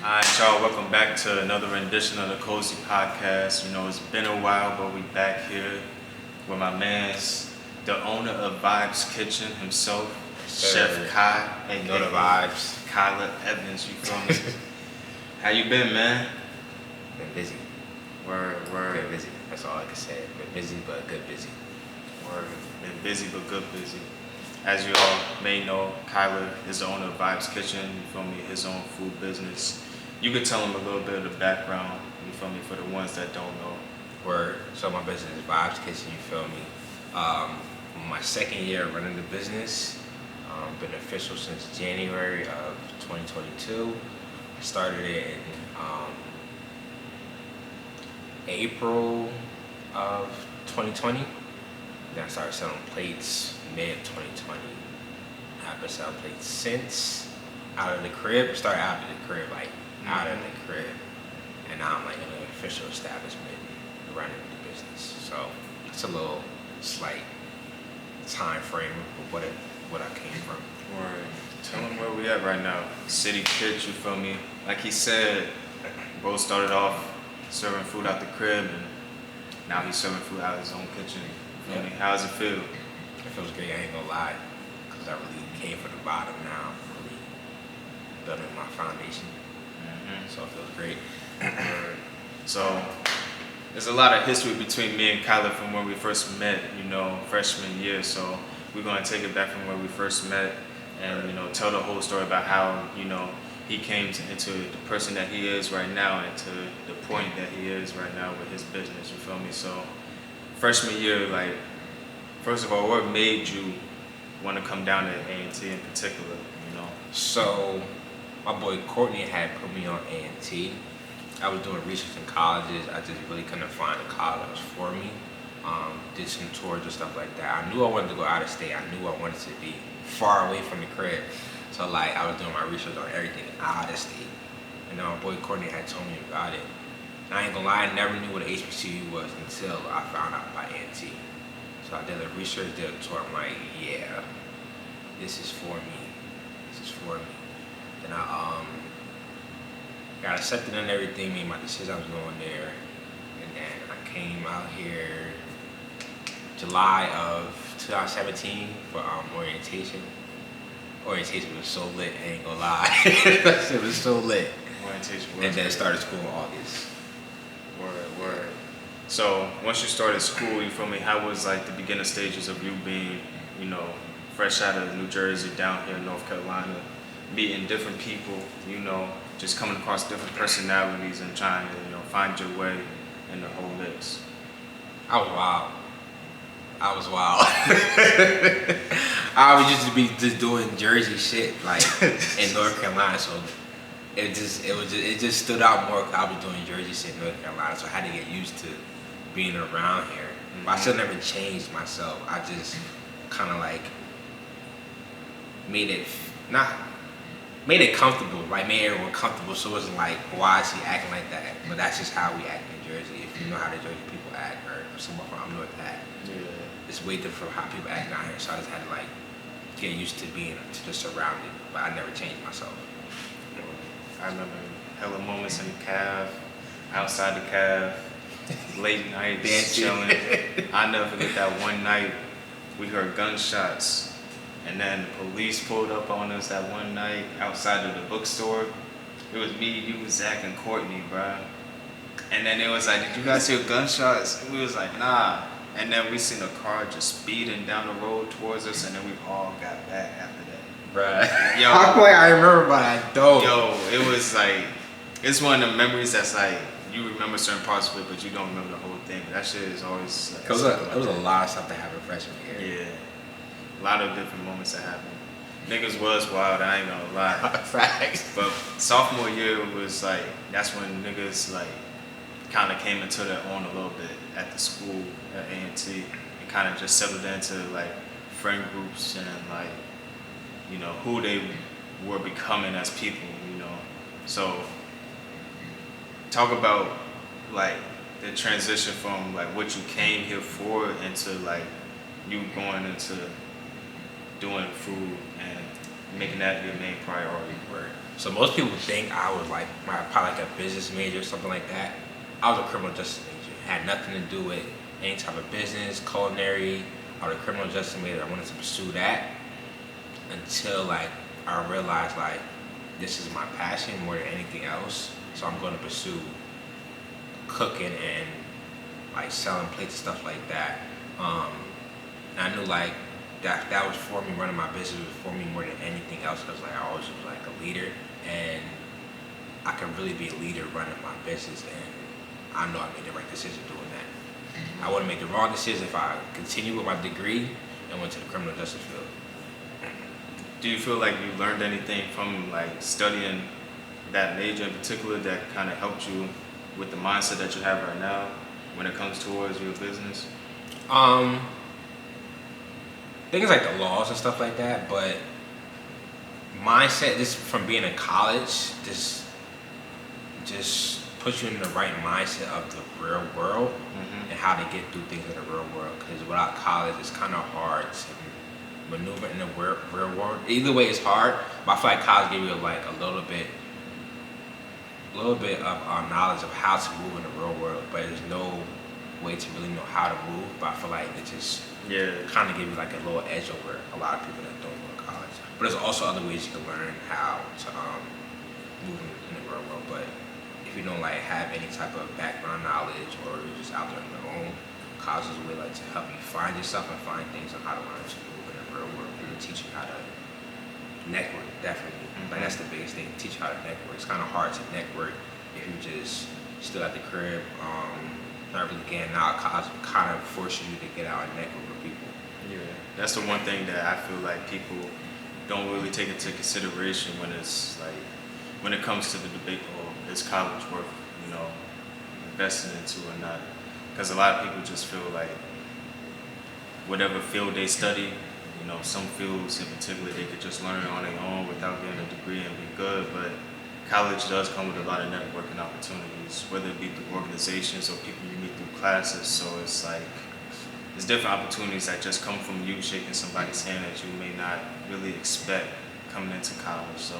Alright, y'all, welcome back to another rendition of the Cozy Podcast. You know, it's been a while, but we back here with my man's, the owner of Vibes Kitchen himself, Chef Kai, You know the vibes. Kyla Evans, you feel me? How you been, man? Been busy. Word. Been busy. That's all I can say. Been busy, but good busy. Word. Been busy, but good busy. As you all may know, Kyler is the owner of Vibes Kitchen, you feel me, his own food business. You could tell him a little bit of the background, you feel me, for the ones that don't know. Word. So my business is Vibes Kitchen, you feel me? My second year running the business. Been official since January of 2022. Started it in April of 2020. Then I started selling plates May of 2020. I've been selling plates since. Out of the crib, started out of the crib, like out of the crib. And now I'm like in an official establishment running the business. So it's a little slight time frame of what I came from. Word. Tell him where we at right now. City Kitchen, you feel me? Like he said, bro started off serving food out the crib, and now he's serving food out of his own kitchen. You feel me? How does it feel? It feels great, I ain't gonna lie, because I really came from the bottom now, really building my foundation. So it feels great. So there's a lot of history between me and Kyler from when we first met, you know, freshman year. So we're gonna take it back from where we first met and, you know, tell the whole story about how, you know, he came into the person that he is right now and to the point that he is right now with his business, you feel me? So freshman year, like, first of all, what made you want to come down to A&T in particular, you know? So my boy Courtney had put me on A&T. I was doing research in colleges. I just really couldn't find a college that was for me. Did some tours and stuff like that. I knew I wanted to go out of state. I knew I wanted to be far away from the crib. So like I was doing my research on everything out of state. And then my boy Courtney had told me about it. And I ain't gonna lie, I never knew what an HBCU was until I found out about A&T. So I did a research, did a tour. I'm like, yeah, this is for me. This is for me. Then I got accepted and everything, made my decision I was going there. And then I came out here July of 2017 for orientation. Orientation was so lit, I ain't gonna lie. That shit was so lit. Orientation was And then great. started school in August. Word. So once you started school, you feel me, how was like the beginning stages of you being, you know, fresh out of New Jersey, down here in North Carolina, meeting different people, you know, just coming across different personalities and trying to, you know, find your way in the whole mix? I was wild. I was used to be just doing Jersey shit like in North Carolina, so it just stood out more because I was doing Jersey shit in North Carolina, so I had to get used to being around here. But I still never changed myself. I just kind of like made it comfortable, like made everyone comfortable, so it wasn't like, why is he acting like that? But that's just how we act in Jersey. If you know how the Jersey people act, or someone from up north act, it's way different from how people act down here. So I just had to like get used to being just surrounded, but I never changed myself. I remember hella moments in the caf, outside the caf, late nights, chilling. I never forget that one night we heard gunshots, and then the police pulled up on us that one night outside of the bookstore. It was me, you, Zach, and Courtney, bro. And then it was like, did you guys hear gunshots? And we was like, nah. And then we seen a car just speeding down the road towards us, and then we all got back after that. Bruh. Yo. How quick I remember about that though. Yo, it was like, it's one of the memories that's like, you remember certain parts of it, but you don't remember the whole thing. That shit is always like, It was a lot of stuff that happened freshman year. Yeah. A lot of different moments that happened. Niggas was wild, I ain't gonna lie. Facts. But sophomore year was like, that's when niggas like kind of came into their own a little bit at the school at A&T and kind of just settled into like friend groups and like, you know, who they were becoming as people, you know. So talk about like the transition from like what you came here for into like you going into doing food and making that your main priority. Right. So most people think I was like probably like a business major or something like that. I was a criminal justice major. It had nothing to do with any type of business, culinary. I was a criminal justice major. I wanted to pursue that until like I realized like this is my passion more than anything else. So I'm going to pursue cooking and like selling plates and stuff like that. And I knew like that was for me. Running my business was for me more than anything else because like I always was like a leader, and I could really be a leader running my business. And I know I made the right decision doing that. I wouldn't make the wrong decision if I continued with my degree and went to the criminal justice field. Do you feel like you learned anything from like studying that major in particular that kind of helped you with the mindset that you have right now when it comes towards your business? Things like the laws and stuff like that, but mindset just from being in college, just puts you in the right mindset of the real world and how to get through things in the real world. Because without college, it's kind of hard to maneuver in the real world. Either way, it's hard, but I feel like college gave you like a little bit of knowledge of how to move in the real world, but there's no way to really know how to move. But I feel like it just kind of give you like a little edge over a lot of people that don't go to college. But there's also other ways you can learn how to move in the real world. But if you don't like have any type of background knowledge or you're just out there on your own, college is a way like to help you find yourself and find things on how to learn to move in the real world. And teach you how to network, definitely. Like that's the biggest thing. Teach you how to network. It's kind of hard to network if you just still at the crib, not really getting out. College kind of forcing you to get out and network with people. Yeah, that's the one thing that I feel like people don't really take into consideration when it's like when it comes to the debate, or is college worth investing into or not? Because a lot of people just feel like whatever field they study, some fields in particular they could just learn on their own without getting a degree and be good. But college does come with a lot of networking opportunities, whether it be through organizations or people you meet through classes. So it's like there's different opportunities that just come from you shaking somebody's hand that you may not really expect coming into college. So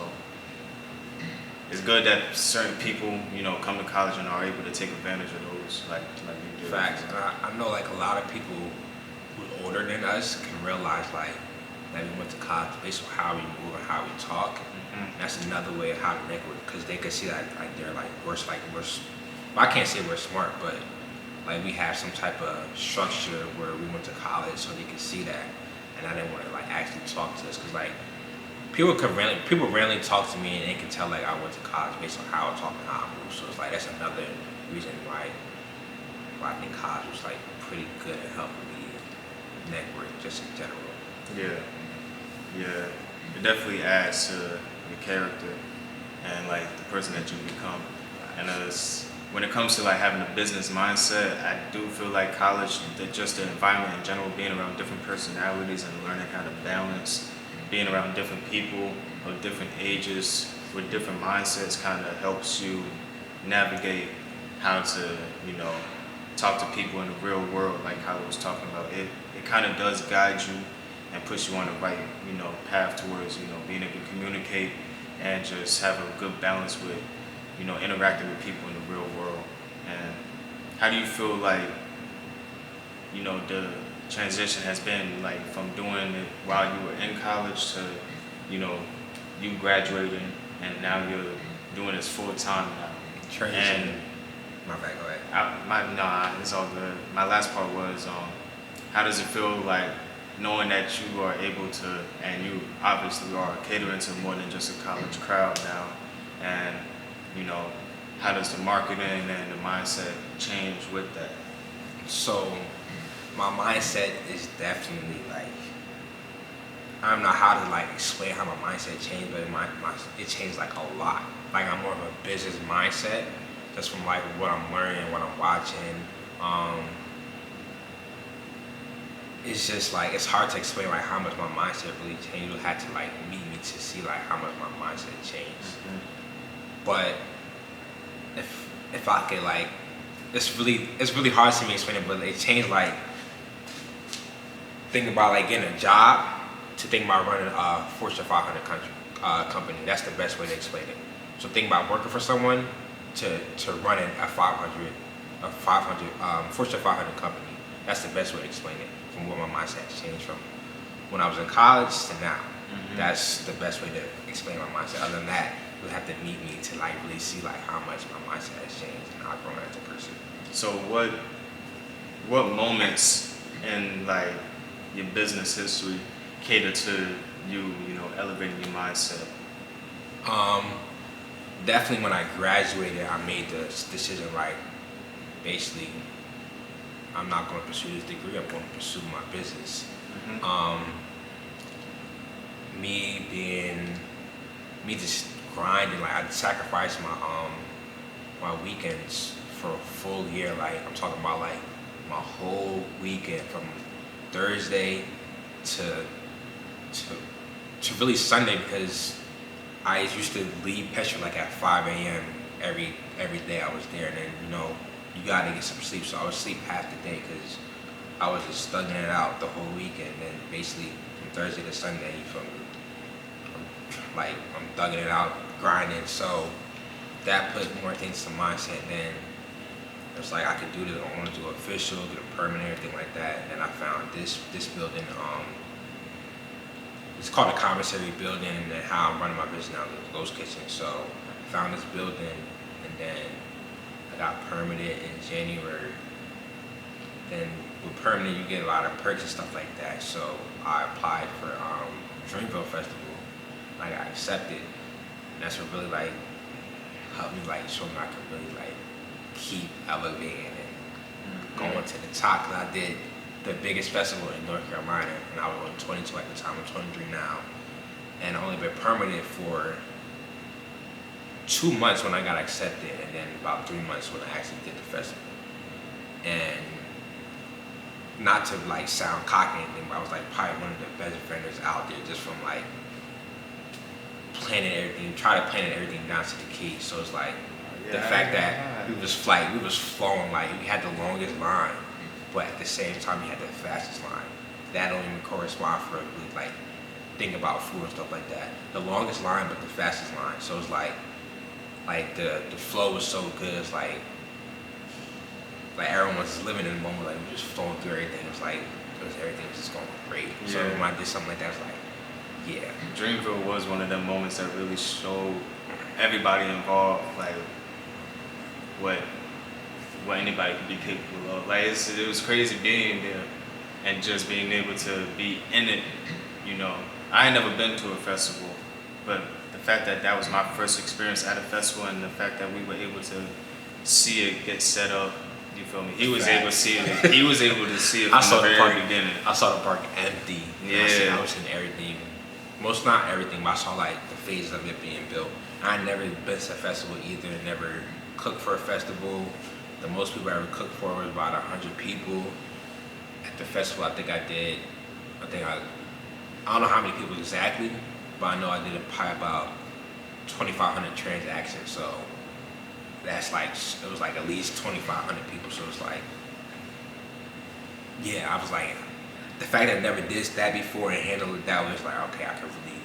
it's good that certain people, come to college and are able to take advantage of those, like you did. Facts. And I know like a lot of people who's older than us can realize like that we went to college based on how we move and how we talk. That's another way of how to network, because they could see that like they're like we're I can't say we're smart, but like we have some type of structure where we went to college, so they could see that. And I didn't want to like actually talk to us, because like people rarely talk to me and they can tell like I went to college based on how I talk and how I move. So it's like that's another reason why I think college was like pretty good at helping me network just in general. Yeah, it definitely adds to your character and like the person that you become. And when it comes to like having a business mindset, I do feel like college, just the environment in general, being around different personalities and learning how to balance, being around different people of different ages with different mindsets kind of helps you navigate how to, talk to people in the real world, like how I was talking about. It kind of does guide you and push you on the right, path towards, being able to communicate and just have a good balance with, interacting with people in the real world. And how do you feel like, the transition has been like from doing it while you were in college to, you graduating and now you're doing this full time now? Transition. My bad, go ahead. It's all good. My last part was, how does it feel like knowing that you are able to, and you obviously are catering to more than just a college crowd now, and how does the marketing and the mindset change with that? So my mindset is definitely like, I don't know how to like explain how my mindset changed, but it changed like a lot. Like I'm more of a business mindset, just from like what I'm learning, what I'm watching. It's just like, it's hard to explain like how much my mindset really changed. You had to like meet me to see like how much my mindset changed. But if I could like, it's really hard to me explain it, but it changed like thinking about like getting a job to thinking about running a Fortune 500 company. That's the best way to explain it. So think about working for someone to run a 500 Fortune 500 company. That's the best way to explain it from what my mindset has changed from when I was in college to now. That's the best way to explain my mindset. Other than that, you'll have to meet me to like really see like how much my mindset has changed and how I've grown as a person. So what moments in like your business history cater to you know, elevating your mindset? Definitely when I graduated, I made the decision like, basically, I'm not going to pursue this degree. I'm going to pursue my business. Me just grinding. Like I sacrificed my weekends for a full year. Like I'm talking about like my whole weekend from Thursday to really Sunday, because I used to leave Petra like at 5 a.m. every day I was there, and then you know you gotta get some sleep. So I would sleep half the day because I was just thugging it out the whole weekend. And basically from Thursday to Sunday, you feel me? I'm thugging it out, grinding. So that put more things to mindset. Then it's like I could do this. I want to do official, get a permit, everything like that. And I found this building. It's called a commissary building, and then how I'm running my business now, the Ghost Kitchen. So I found this building, and then I got permitted in January. Then with permitted, you get a lot of perks and stuff like that. So I applied for Dreamville Festival. I got accepted. And that's what really like helped me like show me I could really like keep elevating and going to the top. Cause I did the biggest festival in North Carolina, and I was only 22 at the time. I'm 23 now, and I only been permitted for 2 months when I got accepted, and then about 3 months when I actually did the festival. And not to like sound cocky or anything, but I was like probably one of the best vendors out there, just from like planning everything, try to plan everything down to the key. So it's like the fact that we was flowing, like we had the longest line, but at the same time we had the fastest line. That don't even correspond for like think about food and stuff like that. The longest line but the fastest line. So it's like the flow was so good. It's like everyone was just living in the moment, like we just flowing through everything. It was like everything was just going great. So when I did something like that, it's like, yeah. Dreamville was one of them moments that really showed everybody involved like what anybody could be capable of. Like it was crazy being there and just being able to be in it. You know, I ain't never been to a festival, but the fact that that was my first experience at a festival, and the fact that we were able to see it get set up. You feel me? He was able to see it. He was able to see it from the very beginning. I saw the park empty. Yeah. I was seeing everything. Not everything, but I saw like the phases of it being built. I never been to a festival either. Never cooked for a festival. The most people I ever cooked for was about 100 people. At the festival, I don't know how many people exactly, but I know I did probably about 2,500 transactions. So that's like, it was like at least 2,500 people. So it's like, yeah, I was like, the fact that I never did that before and handled it that way, was like, okay, I could really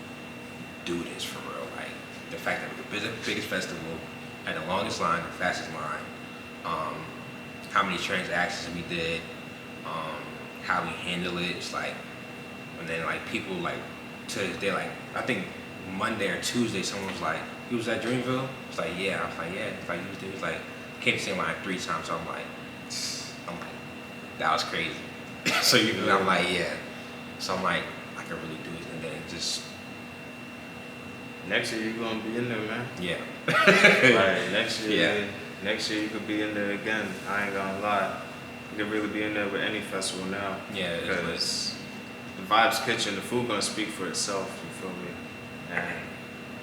do this for real. Like the fact that it was the biggest festival, had the longest line, the fastest line, how many transactions we did, how we handle it. It's like, and then like people like to this day, like I think Monday or Tuesday, someone was like, "You was at Dreamville?" It's like, yeah. I was like, yeah. It's like, he was like, came to see line 3 times. So I'm like, that was crazy. So I'm like, yeah. So I'm like, I can really do it, and then just next year you're gonna be in there, man. Yeah. Like next year you could be in there again. I ain't gonna lie. You could really be in there with any festival now. Yeah, because the Vibes Kitchen, the food gonna speak for itself. You feel me? And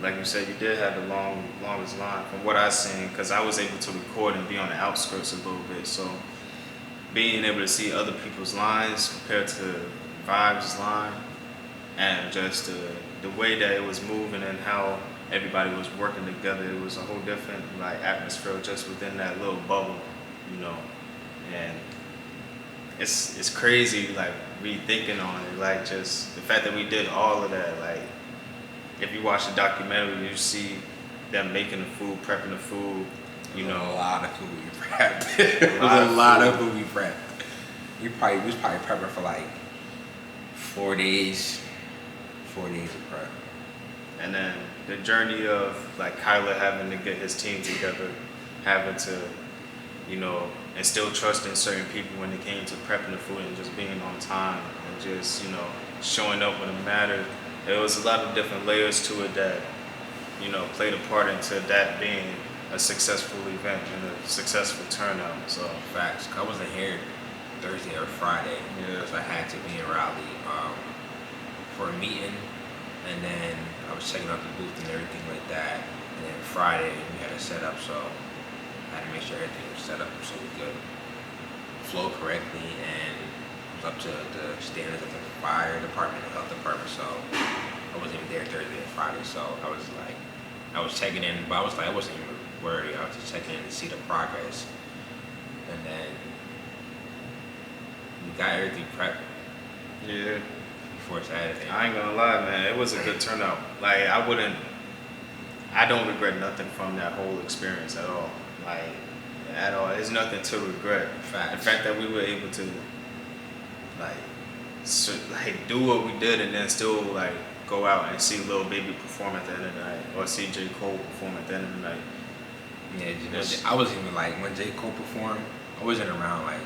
like you said, you did have the longest line from what I seen, because I was able to record and be on the outskirts a little bit. So being able to see other people's lines compared to Vibes' line, and just the way that it was moving and how everybody was working together, it was a whole different like atmosphere just within that little bubble, you know. And it's crazy like rethinking on it, like just the fact that we did all of that, like if you watch the documentary, you see them making the food, prepping the food. You know, a lot of food we prepped. It was a lot of food we prepped. We was probably prepping for like 4 days. 4 days of prep. And then the journey of like Kyler having to get his team together, having to, you know, instill trust in certain people when it came to prepping the food and just being on time and just, you know, showing up when it mattered. There was a lot of different layers to it that, you know, played a part into that being a successful event and a successful turnout. So facts. I wasn't here Thursday or Friday because I had to be in Raleigh for a meeting, and then I was checking out the booth and everything like that. And then Friday we had it set up, so I had to make sure everything was set up so we could flow correctly and it was up to the standards of the fire department and health department. So I wasn't even there Thursday and Friday, so I was checking in, but I wasn't even worried. I was just checking in to see the progress, and then we got everything prepped. yeah. Before Saturday. I ain't gonna lie, man. It was a good turnout. Like I don't regret nothing from that whole experience at all. Like at all. There's nothing to regret. Facts. The fact that we were able to do what we did and then still like go out and see Lil Baby perform at the end of the night or see J. Cole perform at the end of the night. Yeah, you know, I wasn't even like when J. Cole performed, I wasn't around like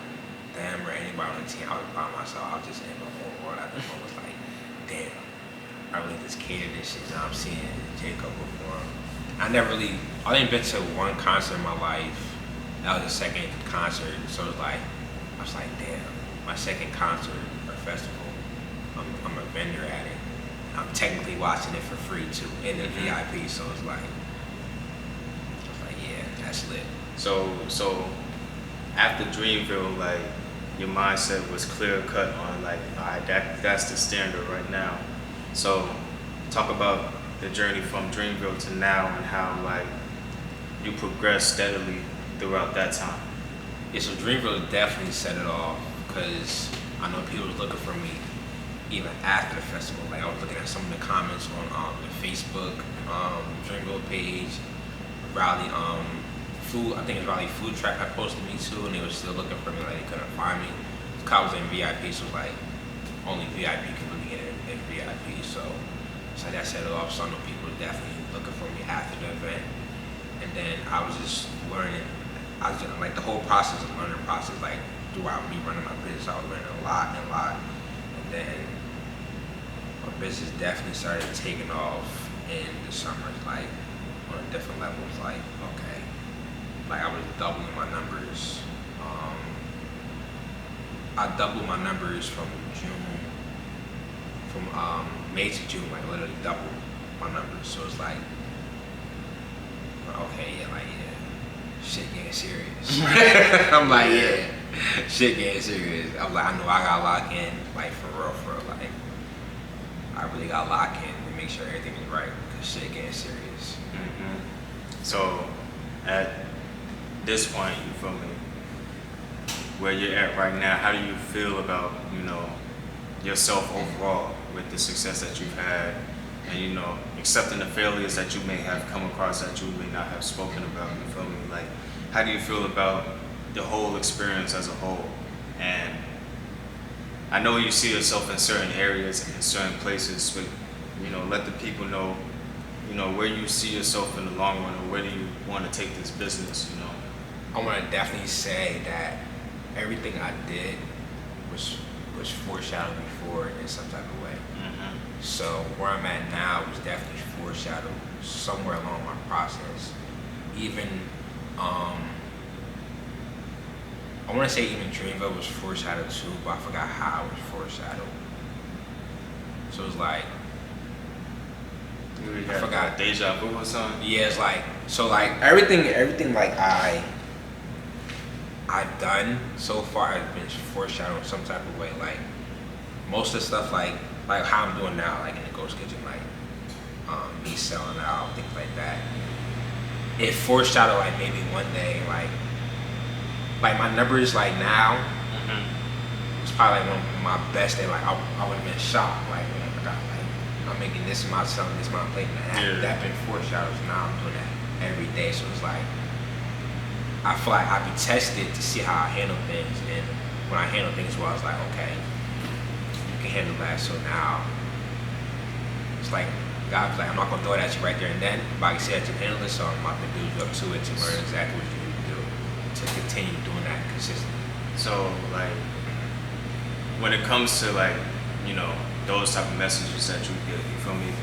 them or anybody on the team. I was by myself. I was just in my own world. I was like, damn, I really just catered this shit. Now I'm seeing J. Cole perform. I didn't been to one concert in my life. That was the second concert. So it was like, I was like, damn, my second concert or festival. I'm a vendor at it. I'm technically watching it for free too, in the VIP. So it's like, yeah, that's lit. So after Dreamville, like your mindset was clear cut on like, all right, that's the standard right now. So talk about the journey from Dreamville to now and how like you progressed steadily throughout that time. Yeah, so Dreamville definitely set it off because I know people was looking for me even after the festival. Like I was looking at some of the comments on the Facebook Dreamville page, Raleigh food. I think it's Raleigh Food Track had posted me too, and they were still looking for me. Like they couldn't find me. I was in VIP, so it was like only VIP could really get in VIP. So that set it off. So I know people were definitely looking for me after the event, and then I was just learning. I was just, like the whole process of learning process, like throughout me running my business, I was learning a lot, and then my business definitely started taking off in the summer, like on different levels. Like okay, like I was doubling my numbers. I doubled my numbers from May to June, like literally doubled my numbers. So it's like, okay, shit getting serious. I'm like, yeah, shit getting serious. I'm like, I know I gotta lock in, like for real, like, I really gotta lock in to make sure everything is right, cause shit getting serious. Mm-hmm. So at this point, you feel me, where you're at right now, how do you feel about, you know, yourself overall with the success that you've had and, you know, accepting the failures that you may have come across that you may not have spoken about, you feel me? Like, how do you feel about the whole experience as a whole? And I know you see yourself in certain areas and in certain places, but, you know, let the people know, you know, where you see yourself in the long run or where do you want to take this business, you know? I want to definitely say that everything I did was foreshadowed before in some type of way. Mm-hmm. So where I'm at now was definitely foreshadowed somewhere along my process. Even I want to say even Dreamville was foreshadowed too, but I forgot how it was foreshadowed. So it's like I forgot deja vu or something. Yeah, it's like so like everything like I've done so far has been foreshadowed in some type of way. Like most of the stuff like how I'm doing now, like in the Ghost Kitchen, like me selling out, things like that. It foreshadowed like maybe one day, like my numbers like now, it's probably like one of my best days. Like I would have been shocked, like when I got like making this amount of selling, this amount of plate and a half. Yeah. That been 4 shadows. Now I'm doing that every day. So it's like I feel like I be tested to see how I handle things, and when I handle things well, I was like, okay, you can handle that. So now it's like God's like, I'm not gonna throw it at you right there and then, but I can see that you handle it, so I'm about to build you up to it to learn exactly what you need to do to continue doing that consistently. So like, when it comes to like, you know, those type of messages that you get, you feel me?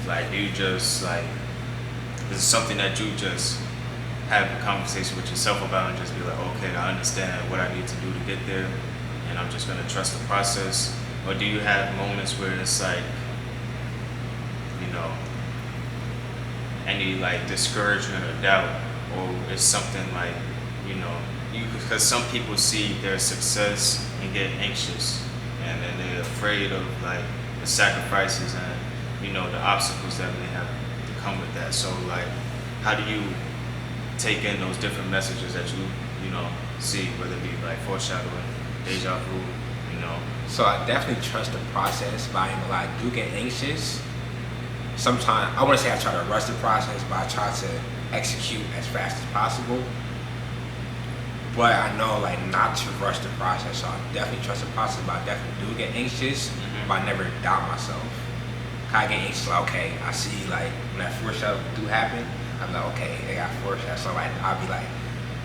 Like, do you just like, is it something that you just have a conversation with yourself about and just be like, okay, I understand what I need to do to get there, and I'm just gonna trust the process? Or do you have moments where it's like, you know, any like discouragement or doubt, or it's something like, you know, because some people see their success and get anxious, and then they're afraid of like the sacrifices and, you know, the obstacles that may have to come with that. So like, how do you take in those different messages that you know, see, whether it be like foreshadowing, deja vu, you know? So I definitely trust the process, but I ain't gonna lie, I do get anxious. Sometimes, I wouldn't say I try to rush the process, but I try to execute as fast as possible. But I know like not to rush the process, so I definitely trust the process, but I definitely do get anxious, but I never doubt myself. I get anxious, like, okay, I see like when that foreshadow do happen, I'm like, okay, I got foreshadow, so like I'll be like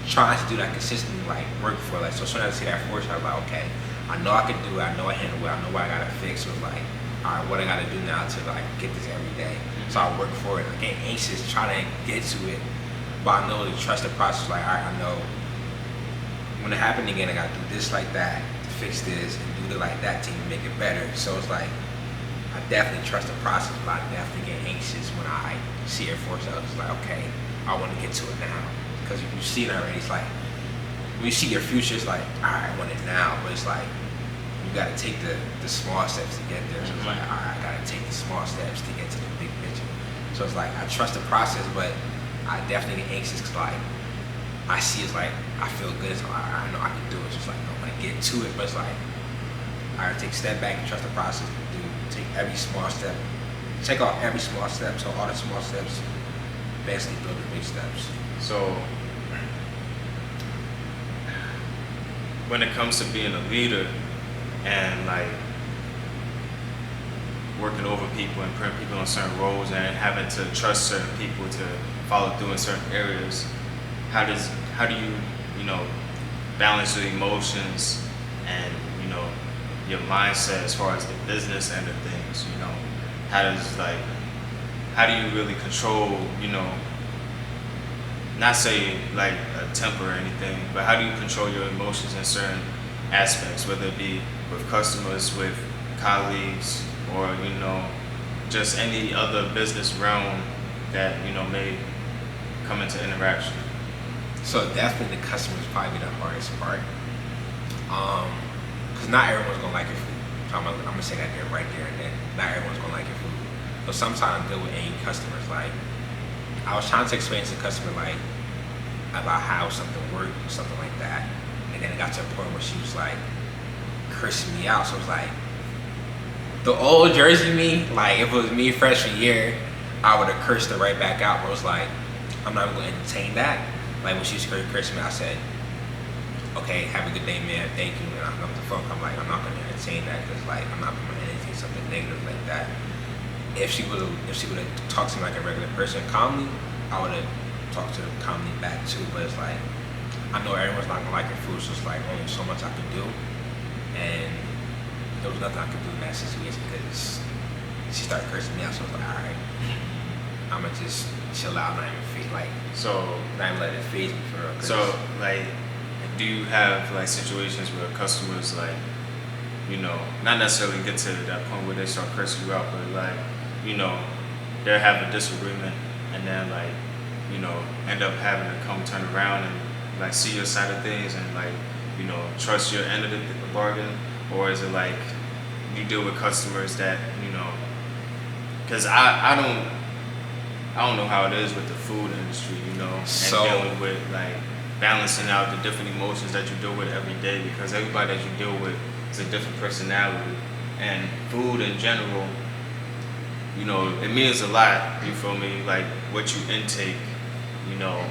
trying to do that consistently, like work for it. Like, so as soon as I see that foreshadow, I'm like, okay, I know I can do it, I know I handle it, I know what I gotta fix. So it's like, all right, what I gotta do now to like get this every day. So I work for it. I get anxious, try to get to it, but I know to trust the process. Like, all right, I know when it happened again, I gotta do this like that to fix this, and do it like that to make it better. So it's like, I definitely trust the process, but I definitely get anxious when I see it for itself. It's like, okay, I want to get to it now, because if you see it already, it's like when you see your future, it's like, all right, I want it now, but it's like you got to take the small steps to get there. So it's like, all right, I got to take the small steps to get to the big picture. So it's like I trust the process, but I definitely get anxious because like I see it's like I feel good. It's like, all right, I know I can do it. It's just like I want to get to it, but it's like I gotta take a step back and trust the process. Take every small step, take off every small step, so all the small steps basically build the big steps. So when it comes to being a leader and like working over people and putting people in certain roles and having to trust certain people to follow through in certain areas, how do you, you know, balance your emotions and, you know, your mindset as far as the business end of things, you know? How do you really control, you know, not say like a temper or anything, but how do you control your emotions in certain aspects, whether it be with customers, with colleagues, or, you know, just any other business realm that, you know, may come into interaction? So definitely the customer is probably the hardest part. Because not everyone's gonna like your food. So I'm gonna say that there right there and then. Not everyone's gonna like your food. But sometimes I deal with any customers. Like, I was trying to explain to the customer like about how something worked or something like that, and then it got to a point where she was like cursing me out. So it was like the old Jersey me, like if it was me freshman year, I would have cursed her right back out. But it was like, I'm not even gonna entertain that. Like when she was cursing me, I said, okay, have a good day, man, thank you. And I hung up the phone. I'm like, I'm not gonna entertain that because like I'm not gonna entertain something negative like that. If she would have talked to me like a regular person calmly, I would have talked to her calmly back too. But it's like, I know everyone's not gonna like your food, so it's like only so much I could do. And there was nothing I could do in that situation because she started cursing me out. So I was like, all right, I'm gonna just chill out, not even feel like, So not even let it phase me for real. So, like, do you have like situations where customers like, you know, not necessarily get to that point where they start cursing you out, but like, you know, they'll have a disagreement and then like, you know, end up having to come turn around and like see your side of things and like, you know, trust your end of the bargain? Or is it like you deal with customers that, you know, because I don't know how it is with the food industry, you know, and So- dealing with like balancing out the different emotions that you deal with every day, because everybody that you deal with is a different personality, and food in general you know, it means a lot. You feel me? Like what you intake, you know,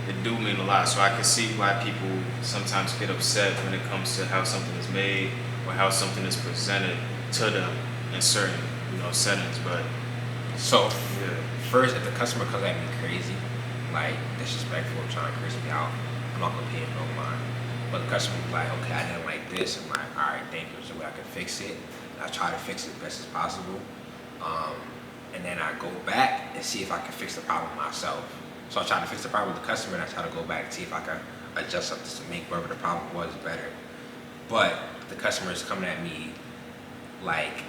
it do mean a lot. So I can see why people sometimes get upset when it comes to how something is made or how something is presented to them in certain, you know, settings. But So yeah, first, if the customer comes at me crazy, like disrespectful, trying to curse me out, I'm not gonna pay him no mind. But the customer be like, okay, I didn't like this. I'm like, all right, thank you. So I can fix it. And I try to fix it as best as possible. Um, and then I go back and see if I can fix the problem myself. So I try to fix the problem with the customer, and I try to go back and see if I can adjust something to make whatever the problem was better. But the customer is coming at me like,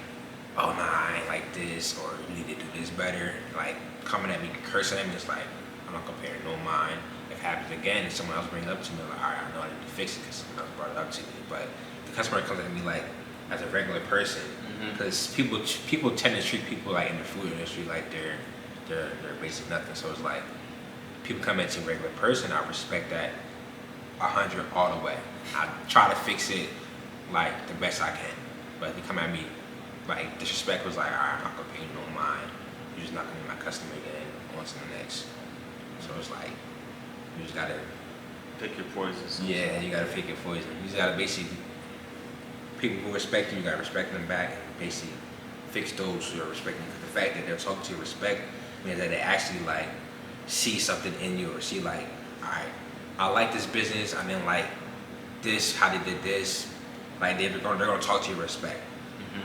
oh nah, I ain't like this, or you need to do this better. Like coming at me, cursing at me, it's like, I'm not comparing no mind. If it happens again and someone else brings it up to me, I'm like, all right, I know I need to fix it because someone else brought it up to me. But the customer comes at me like, as a regular person, because people tend to treat people like in the food industry like they're basically nothing. So it's like people come at you regular person, I respect that 100 all the way. I try to fix it like the best I can. But if you come at me like disrespect, was like, all right, I'm not gonna pay you no mind. You're just not gonna be my customer again. On to the next. So it's like you just gotta pick your poisons. yeah, you gotta pick your poison. You just gotta basically people who respect you, you gotta respect them back and basically fix those who are respecting you. The fact that they're talking to you respect means that they actually like see something in you or see like, all right, I like this business, I didn't like this, how they did this. Like they're gonna talk to you with respect.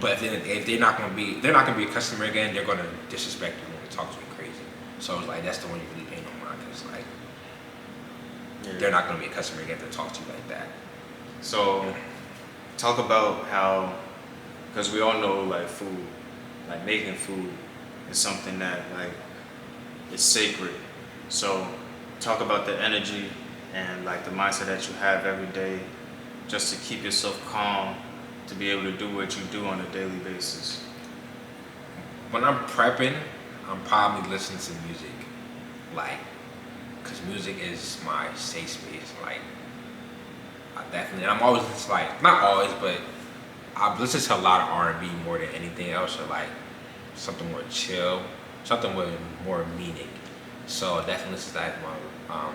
But if they're not gonna be a customer again, they're gonna disrespect you and talk to you crazy. So it's like that's the one you really pay no mind because like they're not gonna be a customer again to talk to you like that. So talk about how, because we all know like food, like making food is something that like is sacred. So talk about the energy and like the mindset that you have every day just to keep yourself calm to be able to do what you do on a daily basis. When I'm prepping, I'm probably listening to music, like, cause music is my safe space. Like, I definitely, and I'm always just like, not always, but I listen to a lot of R&B more than anything else, or like something more chill, something with more meaning. So I definitely listen to that while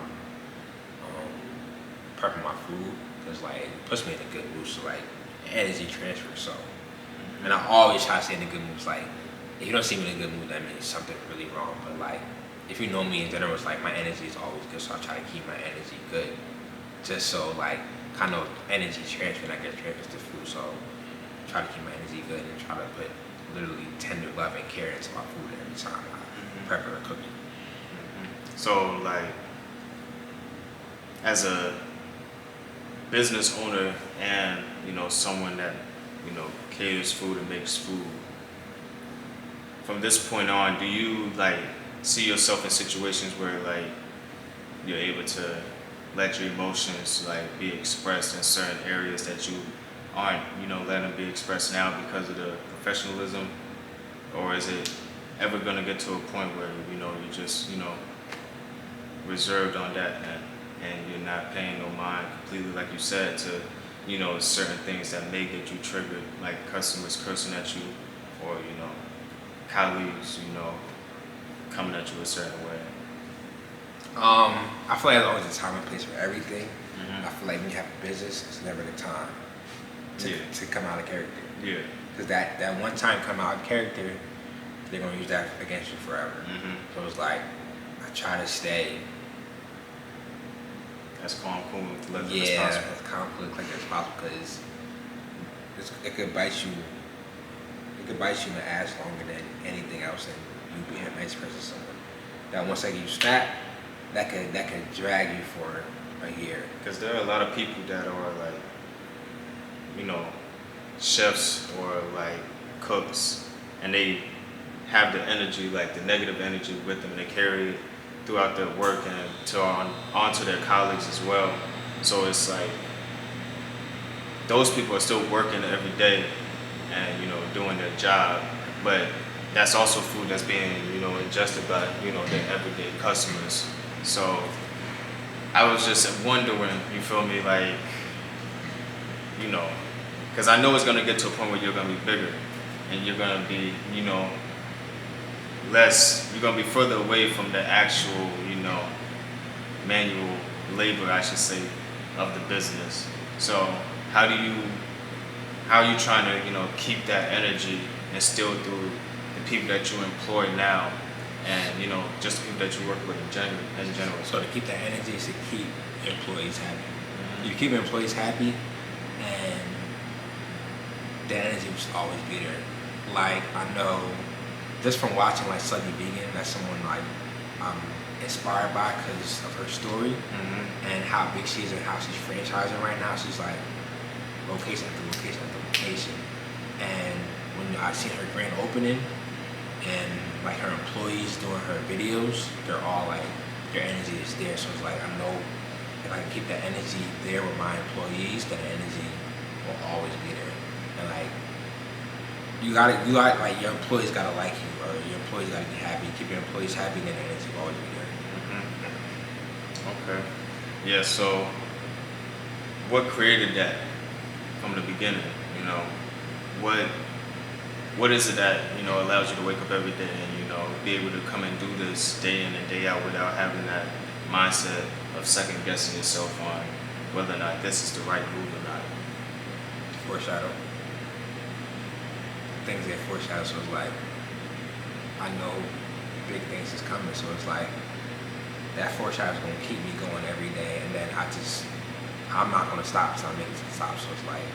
prepping my food, cause like it puts me in a good mood. So like energy transfer. So, and I always try to stay in a good mood. It's like if you don't see me in a good mood, that means something really wrong. But like if you know me in general, it's like my energy is always good. So I try to keep my energy good, just so like kind of energy transfer, and I guess transfers to food. So I try to keep my energy good and try to put literally tender love and care into my food every time I prep it or cook it. So like as a business owner and you know someone that you know caters food and makes food, from this point on, do you like see yourself in situations where like you're able to let your emotions like be expressed in certain areas that you aren't, you know, letting them be expressed now because of the professionalism? Or is it ever gonna get to a point where, you know, you're just, you know, reserved on that and you're not paying no mind completely, like you said, to, you know, certain things that may get you triggered, like customers cursing at you or, you know, colleagues, you know, coming at you a certain way? I feel like there's always a time and place for everything. I feel like when you have a business, it's never the time to come out of character. Yeah. Because that one time come out of character, they're gonna use that against you forever. So it's like I try to stay as calm, cool, and collected as as possible. possible. As calm, cool, and collected as possible, because it could bite you. It could bite you in the ass longer than anything else, and you being a nice person. Someone that once you snap, that could drag you for a year. Because there are a lot of people that are like, you know, chefs or like cooks, and they have the energy, like the negative energy with them, and they carry it throughout their work and onto their colleagues as well. So it's like those people are still working every day and, you know, doing their job, but that's also food that's being, you know, ingested by, you know, their everyday customers. So I was just wondering, you feel me, like, you know, because I know it's gonna get to a point where you're gonna be bigger and you're gonna be, you know, you're gonna be further away from the actual, manual labor, I should say, of the business. So how do you, how are you trying to, keep that energy instilled through the people that you employ now, and just the people that you work with in general. So to keep that energy is to keep your employees happy. You keep your employees happy, and the energy will always be there. Like, I know just from watching like Slutty Vegan, that's someone like I'm inspired by because of her story and how big she is and how she's franchising right now. She's like location after location after location, and when I seen her grand opening and like her employees doing her videos, they're all like, their energy is there. So it's like, I know if I can keep that energy there with my employees, then the energy will always be there. And like, you got like your employees gotta like you, or your employees gotta be happy. Keep your employees happy, then the energy will always be there. Okay. Yeah. So, what created that from the beginning? What is it that allows you to wake up every day and be able to come and do this day in and day out without having that mindset of second guessing yourself on whether or not this is the right move or not? Foreshadow. Things get foreshadowed, so it's like, I know big things is coming, so it's like that foreshadow is gonna keep me going every day, and then I'm not gonna stop until I make it to the top. So it's like,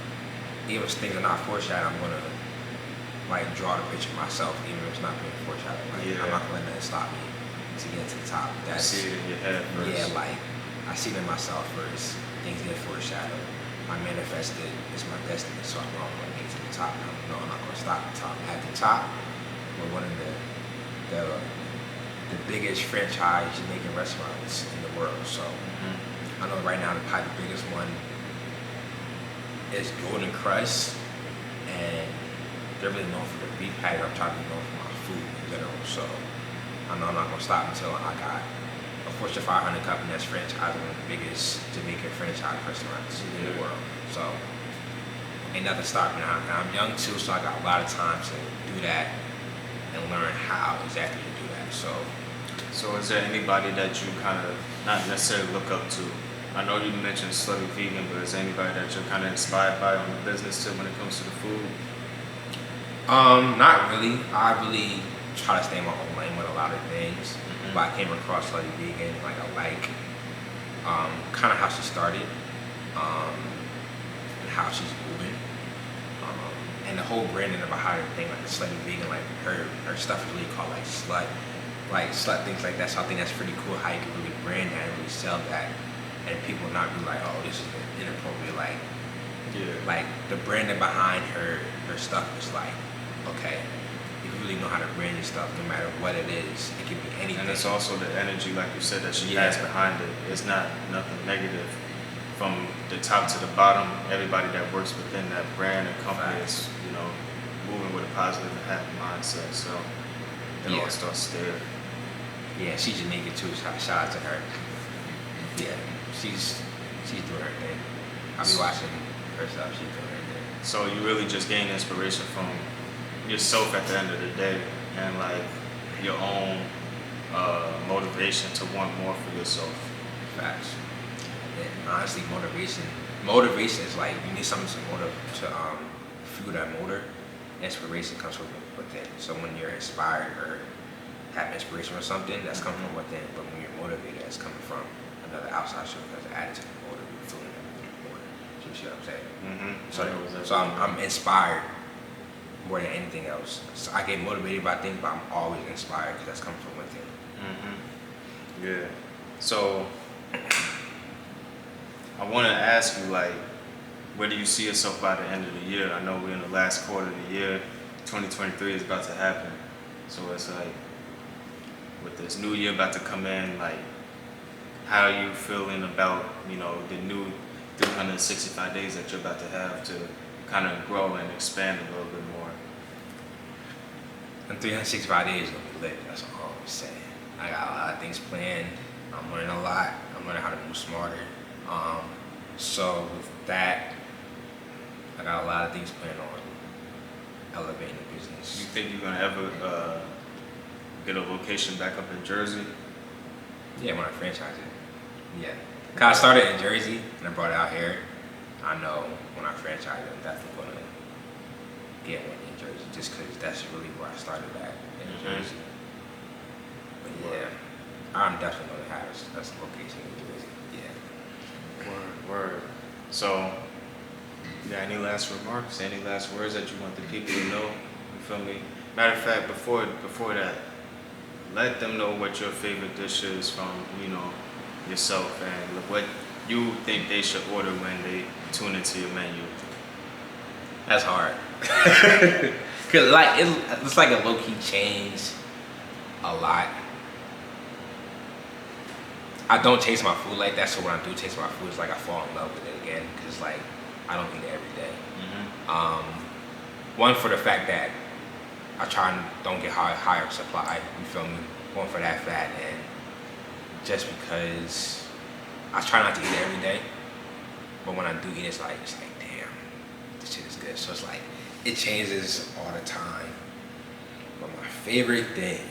even if things are not foreshadowed, I'm gonna like draw the picture myself, even if it's not being foreshadowed. Like, I'm not gonna let that stop me to get to the top. That's, you see it in your head first. Yeah, like I see it in myself first. Things get foreshadowed. I manifested. It's my destiny, so I'm gonna get to the top. And I'm not gonna stop at the top. At the top, we're one of the biggest franchise Jamaican restaurants in the world. So I know right now probably the biggest one is Golden Crust, and they're really known for the beef patty. I'm trying to be known for my food in general. So I know I'm not gonna stop until I got a Fortune 500 company that's franchising one of the biggest Jamaican franchise restaurants in the world. So ain't nothing stopping now. And I'm young too, so I got a lot of time to do that and learn how exactly to do that. So is there anybody that you kind of not necessarily look up to? I know you mentioned Slutty Vegan, but is there anybody that you're kind of inspired by on the business too when it comes to the food? Not really. I really try to stay in my own lane with a lot of things. But I came across Slutty Vegan, like I like kind of how she started, and how she's moving, and the whole branding behind her thing, like the Slutty Vegan, like her stuff is really called like slut things like that. So I think that's pretty cool how you can really brand that and really sell that, and people not be like, oh, this is inappropriate. Like the branding behind her stuff is like, okay, if you really know how to brand your stuff, no matter what it is, it can be anything. And it's also the energy, like you said, that she has behind it. It's not nothing negative. From the top to the bottom, everybody that works within that brand and company is, moving with a positive and happy mindset. So it all starts there. Yeah, she's Jamaican too. Shout out to her. Yeah, she's doing her thing. I'll be watching her stuff. She's doing her thing. So you really just gain inspiration from yourself at the end of the day, and like your own motivation to want more for yourself. Facts. And honestly, motivation is like, you need something to fuel that motor. Inspiration comes from within. So when you're inspired or have inspiration from something, that's coming from within. But when you're motivated, that's coming from another outside source that's added to the motor, fueling the motor. You see what I'm saying? So I'm inspired more than anything else. So I get motivated by things, but I'm always inspired because that's coming from within. Yeah. So I want to ask you, like, where do you see yourself by the end of the year? I know we're in the last quarter of the year. 2023 is about to happen. So it's like, with this new year about to come in, like, how are you feeling about, the new 365 days that you're about to have to kind of grow and expand a little bit more? And 365 days is going to be lit. That's all I'm saying. I got a lot of things planned. I'm learning a lot. I'm learning how to move smarter. So with that, I got a lot of things planned on elevating the business. You think you're gonna ever get a location back up in Jersey? Yeah, when I franchise it. Yeah. Cause I started in Jersey and I brought it out here. I know when I franchise it, I'm definitely gonna get one in Jersey, just cause that's really where I started at in Jersey. But yeah, I'm definitely gonna have a location in Jersey. Yeah. Word. So, you got any last remarks? Any last words that you want the people to know? You feel me? Matter of fact, before that, let them know what your favorite dish is from, yourself, and what you think they should order when they tune into your menu. That's hard. Cause it's like a low key change a lot. I don't taste my food like that, so when I do taste my food, it's like I fall in love with it again. Cause like I don't eat it every day. One, for the fact that I try and don't get higher supply. You feel me? Going for that fat, and just because I try not to eat it every day, but when I do eat it, it's like damn, this shit is good. So it's like it changes all the time. But my favorite thing.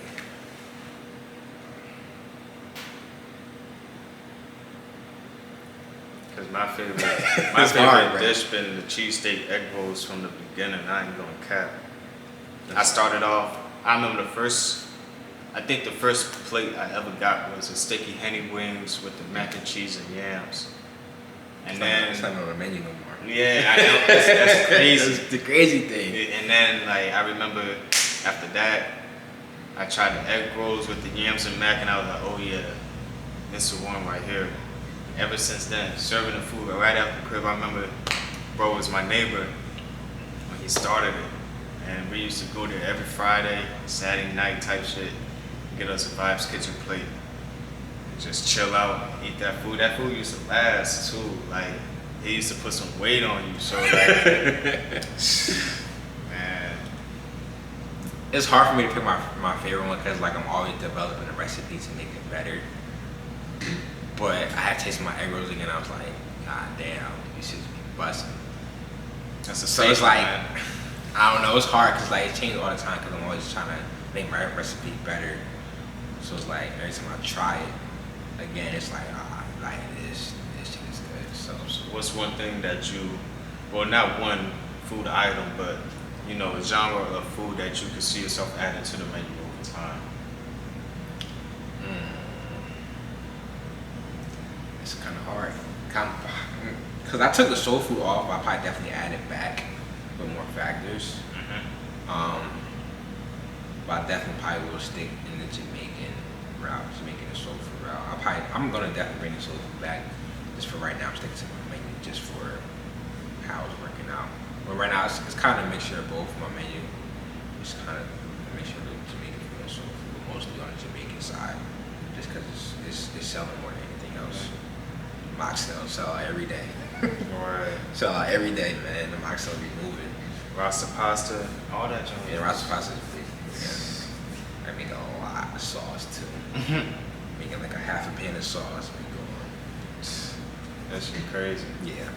Cause my favorite dish been the cheesesteak egg rolls from the beginning. I ain't gonna cap. I started off. I remember I think the first plate I ever got was a sticky Henny wings with the mac and cheese and yams. And then it's not on the menu no more. Yeah, I know. That's crazy. That's the crazy thing. And then I remember after that, I tried the egg rolls with the yams and mac, and I was like, oh yeah, this is the one right here. Ever since then, serving the food right after the crib. I remember, bro was my neighbor when he started it. And we used to go there every Friday, Saturday night type shit, get us a Vibes Kitchen plate, and just chill out, eat that food. That food used to last too. Like, he used to put some weight on you. So man, it's hard for me to pick my favorite one because I'm always developing a recipe to make it better. But I had tasted my egg rolls again. I was like, God damn, these should be busting. That's a so it's I don't know, it's hard because it changes all the time because I'm always trying to make my recipe better. So it's like every time I try it again, it's like this shit is good. So what's one thing that not one food item, but a genre of food that you could see yourself adding to the menu over time? It's kind of hard. Because I took the soul food off, I probably definitely added back with more factors. But I definitely probably will stick in the Jamaican route, Jamaican and soul food route. I'm gonna definitely bring the soul food back. Just for right now, I'm sticking to my menu just for how it's working out. But right now, it's kind of a mixture of both my menu. It's kind of a mixture of Jamaican food and soul food, mostly on the Jamaican side, just because it's selling more than anything else. Moxtail sell out every day. Right. Sell out every day, man. The moxtail be moving. Rasta pasta, all that junk. Yeah, rasta pasta is big. Yeah. I make a lot of sauce too. Making like a half a pan of sauce. That shit crazy. Yeah.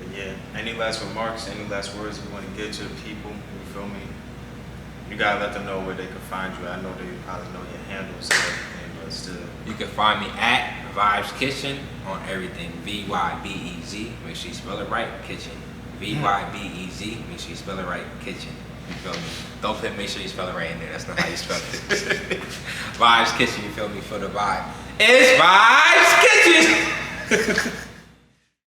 But yeah, any last remarks, any last words you want to give to the people? You feel me? You gotta let them know where they can find you. I know they probably know your handles and everything, but still. You can find me at Vibes Kitchen on everything. VYBEZ. Make sure you spell it right. Kitchen. VYBEZ. Make sure you spell it right. Kitchen. You feel me? Don't make sure you spell it right in there. That's not how you spell it. Vibes Kitchen. You feel me? For the vibe. It's Vibes Kitchen.